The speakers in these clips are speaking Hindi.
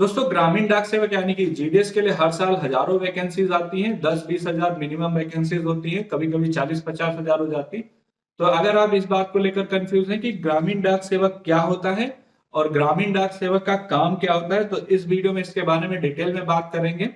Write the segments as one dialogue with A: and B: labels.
A: दोस्तों ग्रामीण डाक सेवक यानी कि जीडीएस के लिए हर साल हजारों वैकेंसीज आती हैं। 10-20 हजार मिनिमम वैकेंसीज होती हैं, कभी कभी 40-50 हजार हो जाती। तो अगर आप इस बात को लेकर कंफ्यूज हैं कि ग्रामीण डाक सेवक क्या होता है और ग्रामीण डाक सेवक का काम क्या होता है, तो इस वीडियो में इसके बारे में डिटेल में बात करेंगे।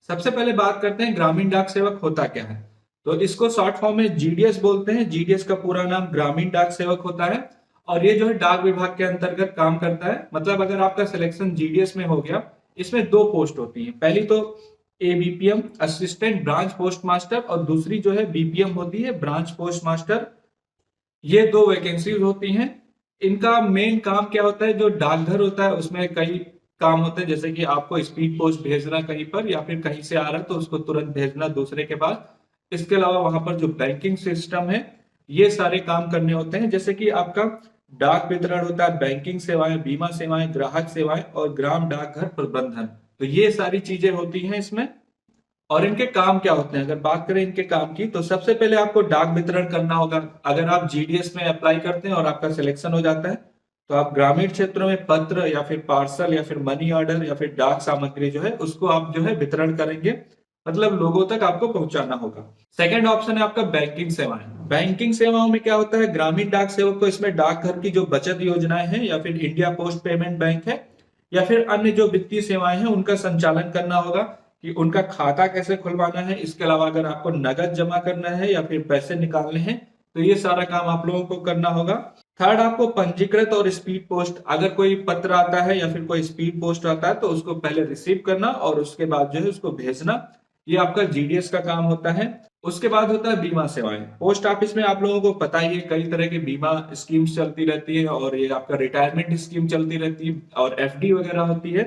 A: सबसे पहले बात करते हैं ग्रामीण डाक सेवक होता क्या है। तो इसको शॉर्ट फॉर्म में जीडीएस बोलते हैं। जीडीएस का पूरा नाम ग्रामीण डाक सेवक होता है और ये जो है डाक विभाग के अंतर्गत काम करता है। मतलब अगर आपका सिलेक्शन जीडीएस में हो गया, इसमें दो पोस्ट होती हैं। पहली तो ABPM assistant branch post master और दूसरी जो है बीपीएम होती है ब्रांच पोस्ट मास्टर। ये दो वैकेंसीज होती हैं। इनका मेन काम क्या होता है, जो डाकघर होता है उसमें कई काम होते हैं, जैसे कि आपको स्पीड पोस्ट भेजना कहीं पर या फिर कहीं से आ रहा है तो उसको तुरंत भेजना दूसरे के पास। इसके अलावा वहां पर जो बैंकिंग सिस्टम है, ये सारे काम करने होते हैं। जैसे कि आपका डाक वितरण होता है, बैंकिंग सेवाएं, बीमा सेवाएं, ग्राहक सेवाएं और ग्राम डाकघर प्रबंधन। तो ये सारी चीजें होती हैं इसमें। और इनके काम क्या होते हैं, अगर बात करें इनके काम की, तो सबसे पहले आपको डाक वितरण करना होगा। अगर आप जीडीएस में अप्लाई करते हैं और आपका सिलेक्शन हो जाता है, तो आप ग्रामीण क्षेत्रों में पत्र या फिर पार्सल या फिर मनी ऑर्डर या फिर डाक सामग्री जो है उसको आप जो है वितरण करेंगे। मतलब लोगों तक आपको पहुंचाना होगा। सेकंड ऑप्शन है आपका बैंकिंग सेवाएं। बैंकिंग सेवाओं में क्या होता है, ग्रामीण डाक सेवक को इसमें डाकघर की जो बचत योजनाएं हैं या फिर इंडिया पोस्ट पेमेंट बैंक है या फिर अन्य जो वित्तीय सेवाएं हैं उनका संचालन करना होगा कि उनका खाता कैसे खुलवाना है। इसके अलावा अगर आपको नगद जमा करना है या फिर पैसे निकालने हैं, तो ये सारा काम आप लोगों को करना होगा। थर्ड, आपको पंजीकृत और स्पीड पोस्ट, अगर कोई पत्र आता है या फिर कोई स्पीड पोस्ट आता है तो उसको पहले रिसीव करना और उसके बाद जो है उसको भेजना। ये आपका जीडीएस का काम होता है। उसके बाद होता है बीमा सेवाएं। पोस्ट ऑफिस में आप लोगों को पता ही है कई तरह की बीमा स्कीम्स चलती रहती है और ये आपका रिटायरमेंट स्कीम चलती रहती है और एफडी वगैरह होती है।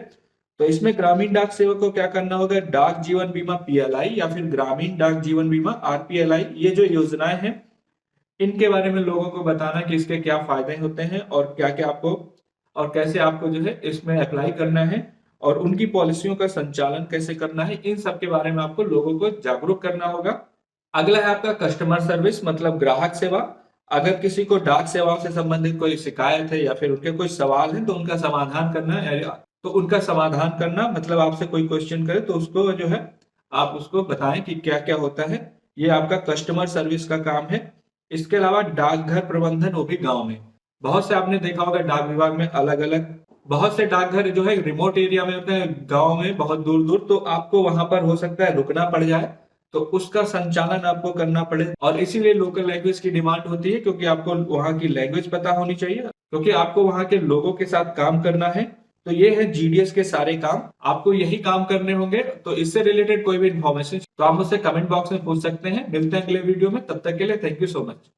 A: तो इसमें ग्रामीण डाक सेवक को क्या करना होगा, डाक जीवन बीमा पीएलआई या फिर ग्रामीण डाक जीवन बीमा आरपीएलआई, ये जो योजनाएं हैं इनके बारे में लोगों को बताना कि इसके क्या फायदे होते हैं और क्या क्या आपको और कैसे आपको जो है इसमें अप्लाई करना है और उनकी पॉलिसियों का संचालन कैसे करना है, इन सब के बारे में आपको लोगों को जागरूक करना होगा। अगला है आपका कस्टमर सर्विस, मतलब ग्राहक सेवा। अगर किसी को डाक सेवाओं से संबंधित कोई शिकायत है या फिर उनके कोई सवाल है तो उनका समाधान करना है। तो उनका समाधान करना मतलब आपसे कोई क्वेश्चन करे तो उसको जो है आप उसको बताएं कि क्या क्या होता है। ये आपका कस्टमर सर्विस का काम है। इसके अलावा डाकघर प्रबंधन, वो भी गांव में। बहुत से आपने देखा होगा डाक विभाग में अलग अलग बहुत से डाकघर जो है रिमोट एरिया में होते हैं, गांव में बहुत दूर दूर, तो आपको वहां पर हो सकता है रुकना पड़ जाए, तो उसका संचालन आपको करना पड़े। और इसीलिए लोकल लैंग्वेज की डिमांड होती है, क्योंकि आपको वहां की लैंग्वेज पता होनी चाहिए, क्योंकि आपको वहां के लोगों के साथ काम करना है। तो ये है जीडीएस के सारे काम, आपको यही काम करने होंगे। तो इससे रिलेटेड कोई भी इन्फॉर्मेशन तो आप मुझसे कमेंट बॉक्स में पूछ सकते हैं। मिलते हैं अगले वीडियो में, तब तक के लिए थैंक यू सो मच।